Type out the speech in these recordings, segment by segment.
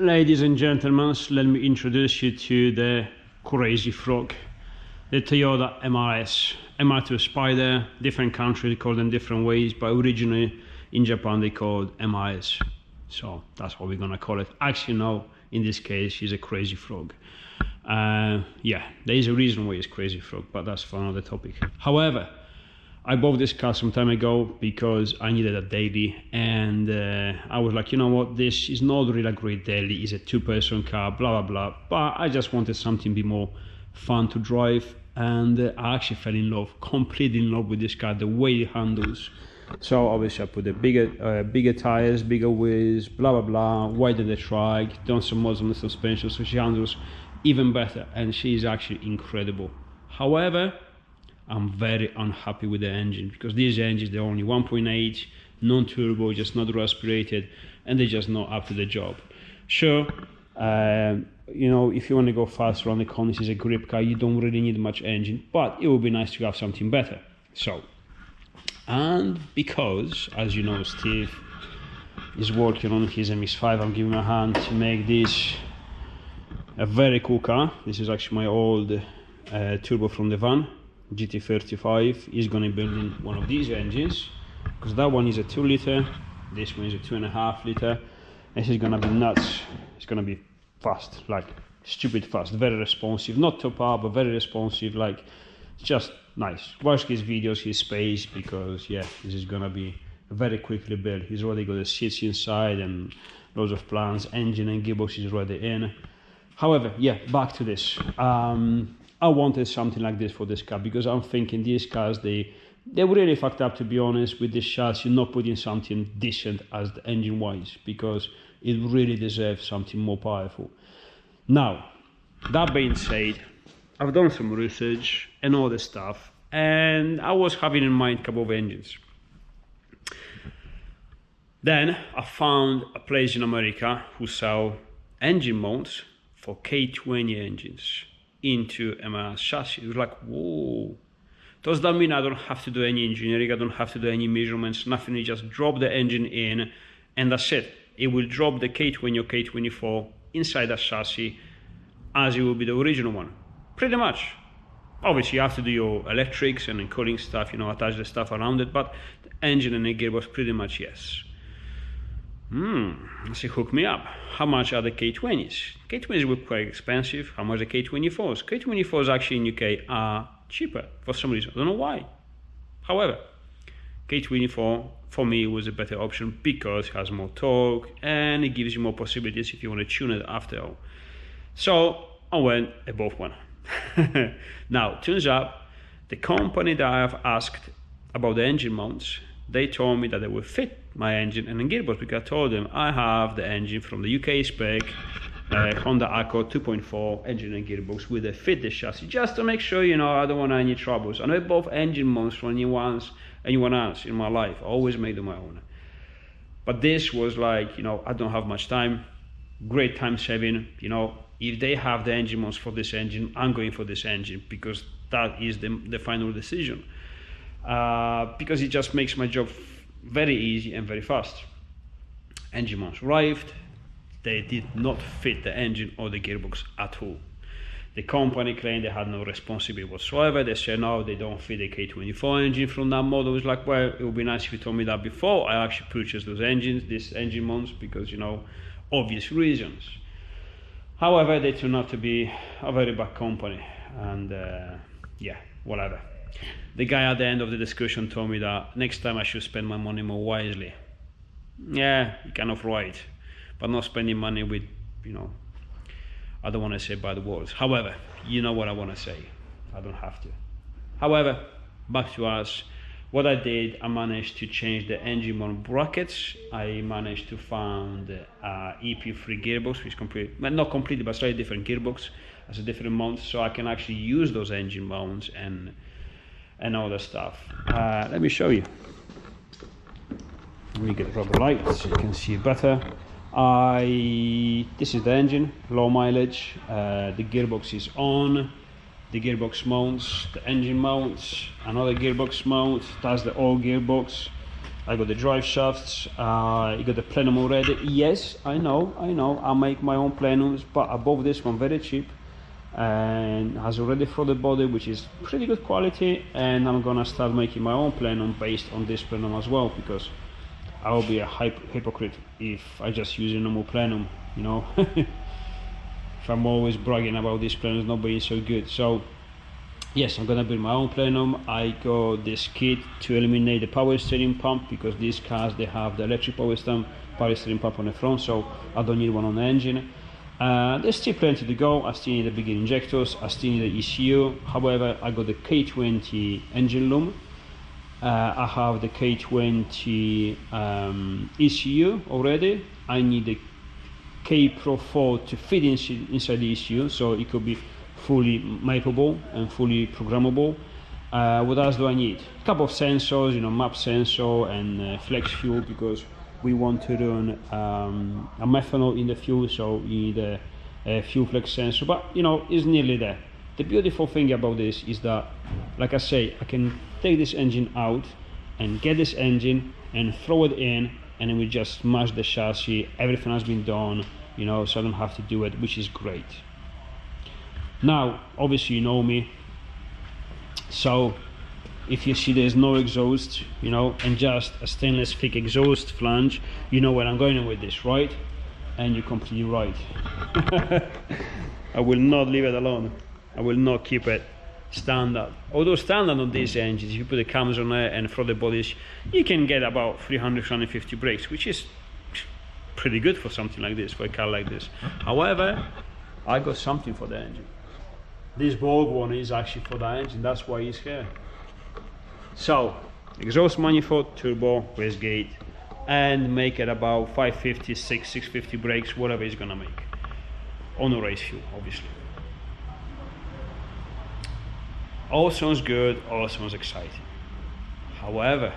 Ladies and gentlemen, let me introduce you to the crazy frog, the Toyota MRS, MR2 Spyder. Different countries call them different ways, but originally in Japan they called MRS, so that's what we're gonna call it. Actually no, in this case he's a crazy frog. Yeah, there is a reason why he's crazy frog, but that's for another topic. However, I bought this car some time ago because I needed a daily, and I was like, you know what, this is not really a great daily, it's a two-person car, blah blah blah, but I just wanted something a bit more fun to drive, and I actually fell in love, completely in love with this car, the way it handles. So obviously I put the bigger tires, bigger wheels, blah blah blah, widened the track, done some mods on the suspension, so she handles even better, and she is actually incredible. However, I'm very unhappy with the engine, because these engines, they're only 1.8, non-turbo, just not aspirated, and they're just not up to the job. Sure, you know, if you want to go fast around the corners, it's a grip car, you don't really need much engine, but it would be nice to have something better. So, and because, as you know, Steve is working on his MX-5, I'm giving him a hand to make this a very cool car. This is actually my old turbo from the van, GT35. Is going to build in one of these engines, because that one is a 2 liter, this one is a 2.5 liter. This is going to be nuts. It's going to be fast, like stupid fast, very responsive, not top up, but very responsive, like just nice. Watch his videos, his space, because yeah, this is going to be very quickly built. He's already got the seats inside and loads of plans, engine and gearbox is already in. However, yeah, back to this. I wanted something like this for this car, because I'm thinking these cars, they were really fucked up, to be honest, with this chassis, not putting something decent as the engine wise, because it really deserves something more powerful. Now, that being said, I've done some research and all this stuff, and I was having in mind a couple of engines. Then I found a place in America who sell engine mounts for K20 engines into MRS chassis. It was like, whoa, does that mean I don't have to do any engineering, I don't have to do any measurements, nothing, you just drop the engine in and that's it. It will drop the K20 or K24 inside that chassis as it will be the original one, pretty much. Obviously you have to do your electrics and cooling stuff, you know, attach the stuff around it, but the engine and the gearbox, pretty much yes. So hook me up. How much are the K20s? K20s were quite expensive. How much are the K24s? K24s actually in UK are cheaper for some reason. I don't know why. However, K24 for me was a better option because it has more torque and it gives you more possibilities if you want to tune it after all. So I went above one. Now, turns out the company that I have asked about the engine mounts, they told me that they will fit my engine and the gearbox, because I told them I have the engine from the UK spec, Honda Accord 2.4 engine and gearbox with a fit the chassis, just to make sure, you know, I don't want any troubles. I know both engine mounts from anyone else in my life. I always make them my own. But this was like, you know, I don't have much time, great time saving, you know, if they have the engine mounts for this engine, I'm going for this engine, because that is the final decision. Because it just makes my job very easy and very fast. Engine mounts arrived, they did not fit the engine or the gearbox at all. The company claimed they had no responsibility whatsoever. They said no, they don't fit the K24 engine from that model. It's like, well, it would be nice if you told me that before I actually purchased those engines, these engine mounts, because, you know, obvious reasons. However, they turned out to be a very bad company, and yeah, whatever. The guy at the end of the discussion told me that next time I should spend my money more wisely. Yeah, you're kind of right, but not spending money with, you know, I don't want to say bad words. However, you know what I want to say. I don't have to. However, back to us. What I did, I managed to change the engine mount brackets. I managed to find EP3 gearbox, which is complete, well, not completely, but slightly different gearbox as a different mount, so I can actually use those engine mounts and all that stuff. Let me show you. We get rubber light so you can see better. This is the engine, low mileage. The gearbox is on. The gearbox mounts, the engine mounts, another gearbox mount. That's the old gearbox. I got the drive shafts, you got the plenum already. Yes, I know, I make my own plenums, but I bought this one very cheap and has already throated body, which is pretty good quality, and I'm gonna start making my own plenum based on this plenum as well, because I will be a hypocrite if I just use a normal plenum, you know. If I'm always bragging about this plenum not being so good. So yes, I'm gonna build my own plenum. I got this kit to eliminate the power steering pump, because these cars, they have the electric power steering pump on the front, so I don't need one on the engine. There's still plenty to go. I still need the bigger injectors, I still need the ECU. However, I got the K20 engine loom, I have the K20 ECU already. I need the K Pro 4 to fit inside the ECU, so it could be fully mappable and fully programmable. What else do I need? A couple of sensors, you know, map sensor and flex fuel, because we want to run a methanol in the fuel, so you need a fuel flex sensor, but you know, it's nearly there. The beautiful thing about this is that, like I say, I can take this engine out and get this engine and throw it in, and then we just smash the chassis. Everything has been done, you know, so I don't have to do it, which is great. Now, obviously you know me, so if you see there's no exhaust, you know, and just a stainless thick exhaust flange, you know where I'm going with this, right? And you're completely right. I will not leave it alone. I will not keep it standard. Although standard on these engines, if you put the cams on there and throw the bodies, you can get about 300-350 brakes, which is pretty good for something like this, for a car like this. However, I got something for the engine. This Borg one is actually for the engine, that's why it's here. So, exhaust manifold, turbo, wastegate, and make it about 550, 650 brakes, whatever it's gonna make. On a race fuel, obviously. All sounds good, all sounds exciting. However,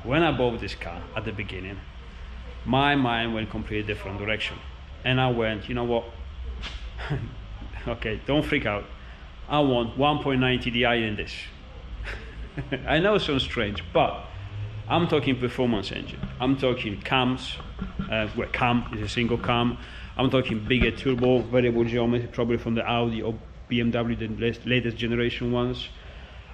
when I bought this car at the beginning, my mind went completely different direction. And I went, you know what? Okay, don't freak out. I want 1.9 TDI in this. I know it sounds strange, but I'm talking performance engine. I'm talking cams, where cam is a single cam. I'm talking bigger turbo, variable geometry, probably from the Audi or BMW, the latest generation ones.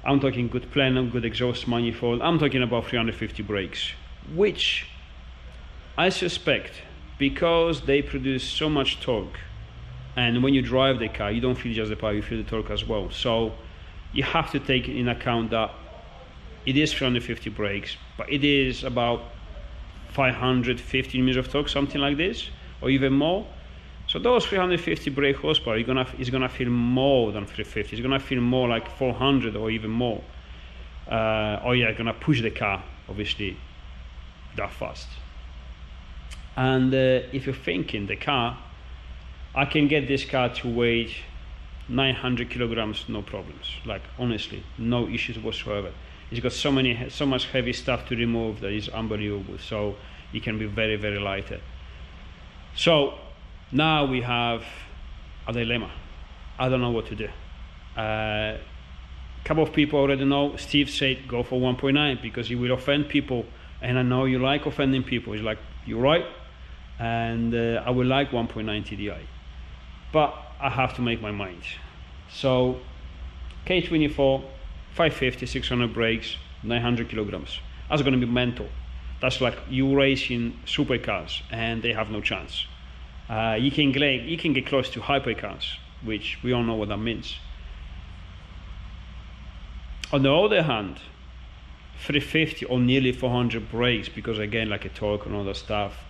I'm talking good plenum, good exhaust manifold. I'm talking about 350 brakes, which I suspect, because they produce so much torque, and when you drive the car, you don't feel just the power, you feel the torque as well. So you have to take in account that it is 350 brakes, but it is about 550 newtons of torque, something like this, or even more. So those 350 brake horsepower is gonna feel more than 350. It's gonna feel more like 400 or even more. Or yeah, gonna push the car obviously that fast. And if you're thinking the car, I can get this car to weigh 900 kilograms, no problems. Like honestly, no issues whatsoever. It's got so much heavy stuff to remove that is unbelievable. So it can be very, very lighter. So now we have a dilemma. I don't know what to do. A couple of people already know. Steve said go for 1.9 because you will offend people, and I know you like offending people. He's like, you're right, and I would like 1.9 TDI, but I have to make my mind. So K24, 550, 600 brakes, 900 kilograms. That's going to be mental. That's like you racing supercars, and they have no chance. You can get close to hypercars, which we all know what that means. On the other hand, 350 or nearly 400 brakes, because again, like a torque and all that stuff,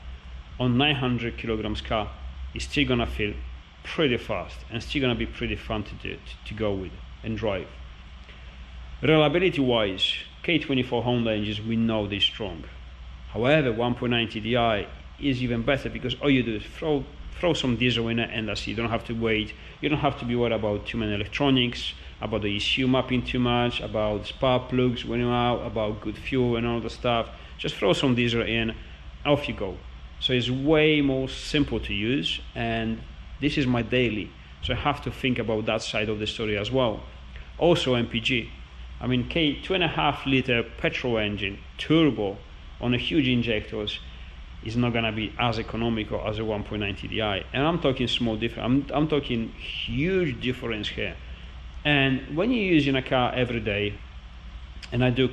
on 900 kilograms car, is still gonna feel pretty fast and still gonna be pretty fun to go with and drive. Reliability wise, K24 Honda engines, we know they're strong. However, 1.9 TDI is even better because all you do is throw some diesel in it, and that's it. You don't have to wait. You don't have to be worried about too many electronics, about the ECU mapping too much, about spark plugs when you're out, about good fuel and all the stuff. Just throw some diesel in, off you go. So it's way more simple to use, and this is my daily. So I have to think about that side of the story as well. Also MPG. I mean, 2.5 liter petrol engine, turbo, on a huge injectors is not gonna be as economical as a 1.9 TDI. And I'm talking small difference. I'm talking huge difference here. And when you're using a car every day, and I do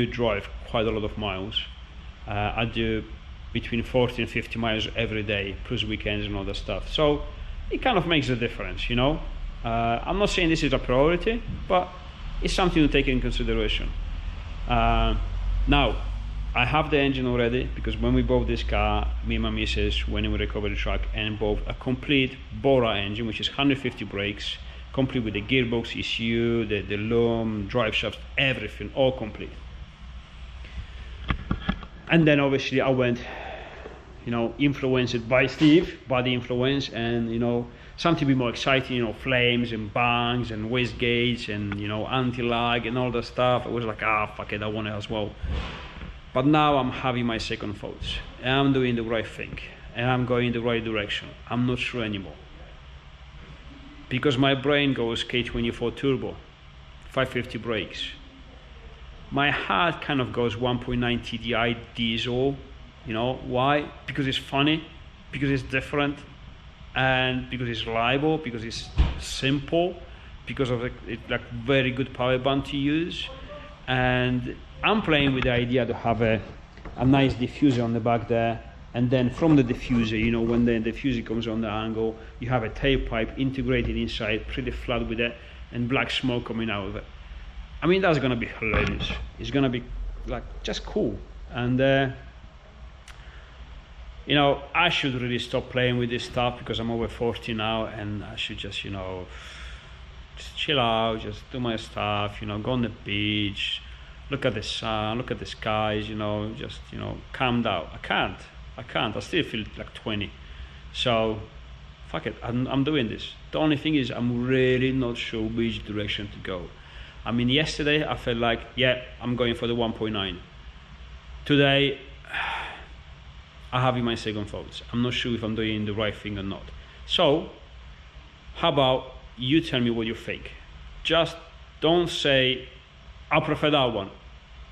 drive quite a lot of miles. I do between 40 and 50 miles every day, plus weekends and all that stuff. So it kind of makes a difference, you know. I'm not saying this is a priority, but it's something to take in consideration. Now, I have the engine already, because when we bought this car, me and my missus, when we recovered the truck, and bought a complete Bora engine, which is 150 brakes, complete with the gearbox, ECU, the loom, drive shaft, everything, all complete. And then obviously I went, you know, influenced by Steve, by the influence, and, you know, something a bit more exciting, you know, flames and bangs and wastegates and, you know, anti-lag and all that stuff. I was like, fuck it, I want it as well. But now I'm having my second thoughts, and I'm doing the right thing, and I'm going in the right direction. I'm not sure anymore, because my brain goes K24 turbo, 550 brakes. My heart kind of goes 1.9 TDI diesel. You know why? Because it's funny, because it's different, and because it's reliable, because it's simple, because of it's like very good power band to use. And I'm playing with the idea to have a nice diffuser on the back there, and then from the diffuser, you know, when the diffuser comes on the angle, you have a tailpipe integrated inside, pretty flat with it, and black smoke coming out of it. I mean, that's gonna be hilarious. It's gonna be like just cool. And you know, I should really stop playing with this stuff, because I'm over 40 now, and I should just, you know, just chill out, just do my stuff, you know, go on the beach, look at the sun, look at the skies, you know, just, you know, calm down. I can't. I still feel like 20. So, fuck it, I'm doing this. The only thing is, I'm really not sure which direction to go. I mean, yesterday I felt like, yeah, I'm going for the 1.9. Today, I have in my second thoughts. I'm not sure if I'm doing the right thing or not. So, how about you tell me what you think? Just don't say, I prefer that one.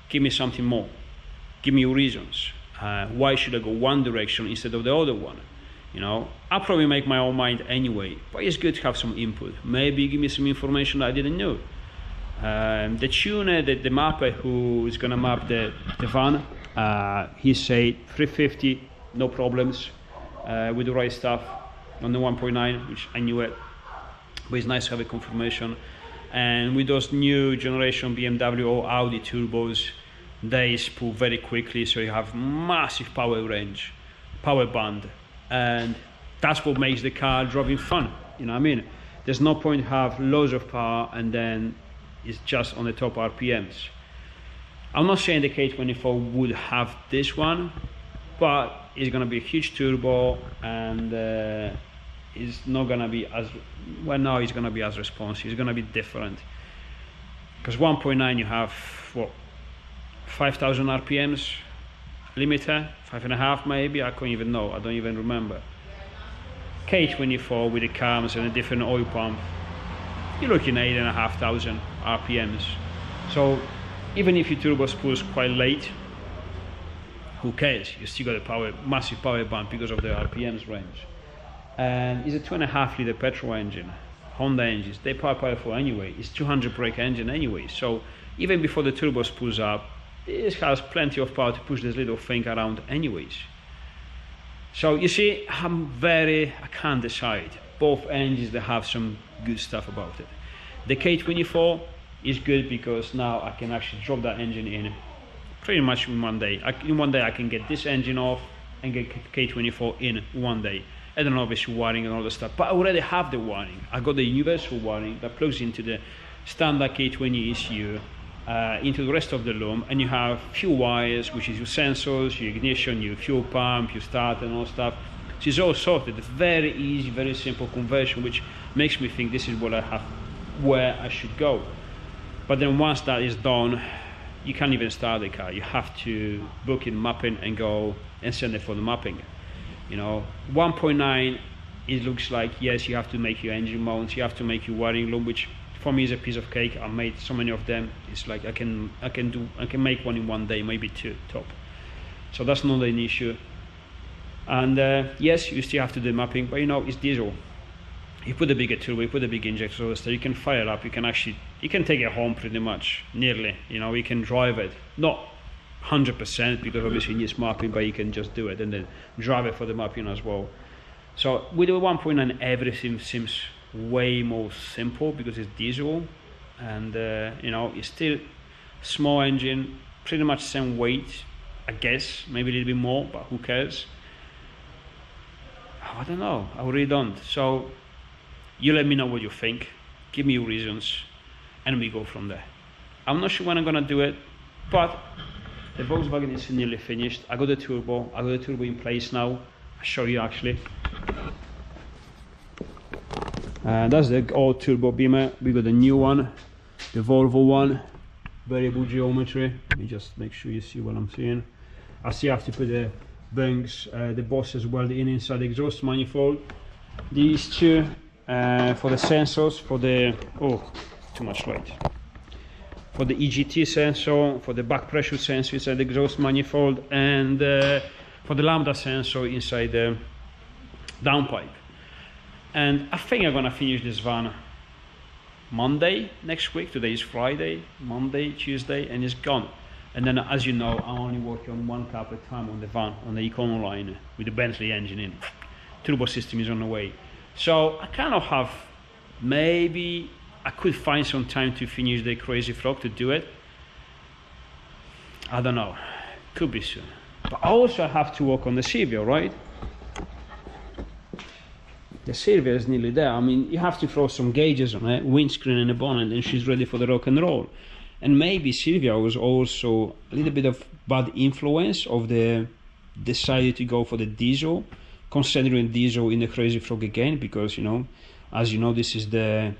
Give me something more. Give me your reasons. Why should I go one direction instead of the other one? You know, I'll probably make my own mind anyway, but it's good to have some input. Maybe give me some information that I didn't know. The tuner, the mapper who is gonna map the van, he said 350, no problems, with the right stuff on the 1.9, which I knew it, but it's nice to have a confirmation. And with those new generation BMW or Audi turbos, they spool very quickly, so you have massive power range, power band, and that's what makes the car driving fun. You know what I mean? There's no point to have loads of power and then it's just on the top RPMs. I'm not saying the K24 would have this one, but it's gonna be a huge turbo, and it's not gonna be as well. Now it's gonna be as responsive. It's gonna be different, because 1.9 you have what, 5,000 RPMs limiter, 5.5 maybe. I can't even know. I don't even remember. K24 with the cams and a different oil pump, you're looking at 8,500 RPMs. So even if your turbo spools quite late, who cares? You still got a power, massive power bump because of the RPMs range. And it's a 2.5 liter petrol engine. Honda engines, they powerful anyway. It's 200 brake engine anyway. So even before the turbo spools up, it has plenty of power to push this little thing around anyways. So you see, I can't decide. Both engines, they have some good stuff about it. The K24 is good because now I can actually drop that engine in pretty much in one day. In one day I can get this engine off and get K24 in one day. I don't know, obviously wiring and all the stuff, but I already have the wiring. I got the universal wiring that plugs into the standard K20 ECU, into the rest of the loom, and you have few wires, which is your sensors, your ignition, your fuel pump, your starter and all stuff. So it's all sorted. It's very easy, very simple conversion, which makes me think this is what I have, where I should go. But then once that is done, you can't even start the car. You have to book in mapping and go and send it for the mapping. You know, 1.9, it looks like, yes, you have to make your engine mounts, you have to make your wiring loom, which for me is a piece of cake. I made so many of them. It's like I can make one in one day, maybe two top. so that's not an issue. And yes, you still have to do mapping, but you know, it's diesel. You put a bigger turbo, you put a big injector, so you can fire it up. You can take it home pretty much, nearly. You know, you can drive it, not 100% because obviously it needs mapping, but you can just do it and then drive it for the mapping as well. So with the 1.9, everything seems way more simple because it's diesel, and you know, it's still small engine, pretty much same weight, I guess, maybe a little bit more, but who cares? I don't know, I really don't. So you let me know what you think, give me your reasons, and we go from there. I'm not sure when I'm gonna do it, but the Volkswagen is nearly finished. I got the turbo in place now. I'll show you actually. That's the old turbo Beamer. We got the new one, the Volvo one, variable geometry. Let me just make sure you see what I'm saying. I still have to put the bunks, the bosses welded in inside the exhaust manifold. These two for the sensors, for the too much light. For the EGT sensor, for the back pressure sensor inside the exhaust manifold, and for the lambda sensor inside the downpipe. And I think I'm gonna finish this van Monday next week. Today is Friday, Monday, Tuesday, and it's gone. And then, as you know, I'm only working on one car at a time on the van, on the Econo line with the Bentley engine in. Turbo system is on the way. So I kind of have, maybe I could find some time to finish the Crazy Frog to do it. I don't know, could be soon. But also I have to work on the Silvia, right? The Silvia is nearly there. I mean, you have to throw some gauges on it, windscreen and a bonnet, and she's ready for the rock and roll. And maybe Silvia was also a little bit of bad influence of the decided to go for the diesel, considering diesel in the Crazy Frog again, because you know, as you know, this is the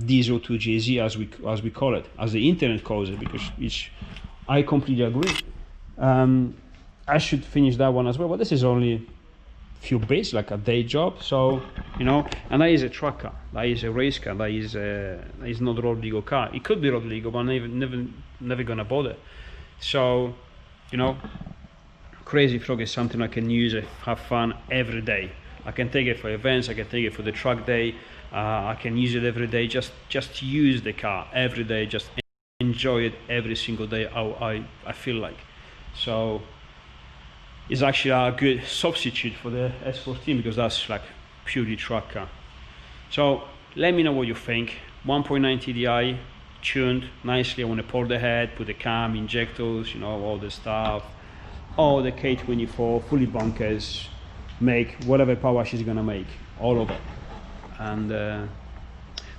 diesel 2JZ as we call it, as the internet calls it, because I completely agree. I should finish that one as well, but this is only few bits, like a day job, so you know. And that is a truck car, that is a race car, that is not a road legal car. It could be road legal, but never gonna bother. So you know, Crazy Frog is something I can use it, have fun every day. I can take it for events, I can take it for the truck day, I can use it every day, just use the car every day, just enjoy it every single day how I feel like. So it's actually a good substitute for the S14 because that's like purely truck car. So let me know what you think. 1.9 TDI, tuned nicely. I want to pour the head, put the cam, injectors, you know, all the stuff. All the K24, fully bunkers, make whatever power she's gonna make, all of it. And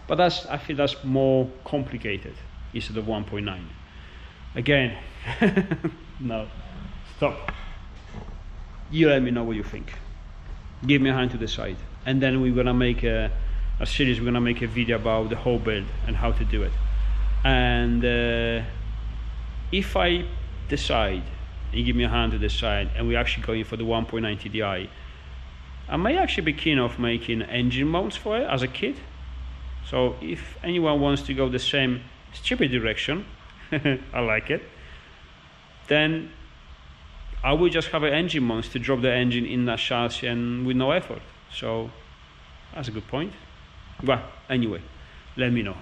but I feel that's more complicated instead of 1.9. Again, no, stop. You let me know what you think. Give me a hand to decide, and then we're gonna make a series. We're gonna make a video about the whole build and how to do it. And if I decide, you give me a hand to decide, and we're actually going for the 1.9 TDI, I may actually be keen of making engine mounts for it as a kit. So if anyone wants to go the same stupid direction, I like it, then I will just have an engine mounts to drop the engine in that chassis and with no effort. So that's a good point. But anyway, let me know.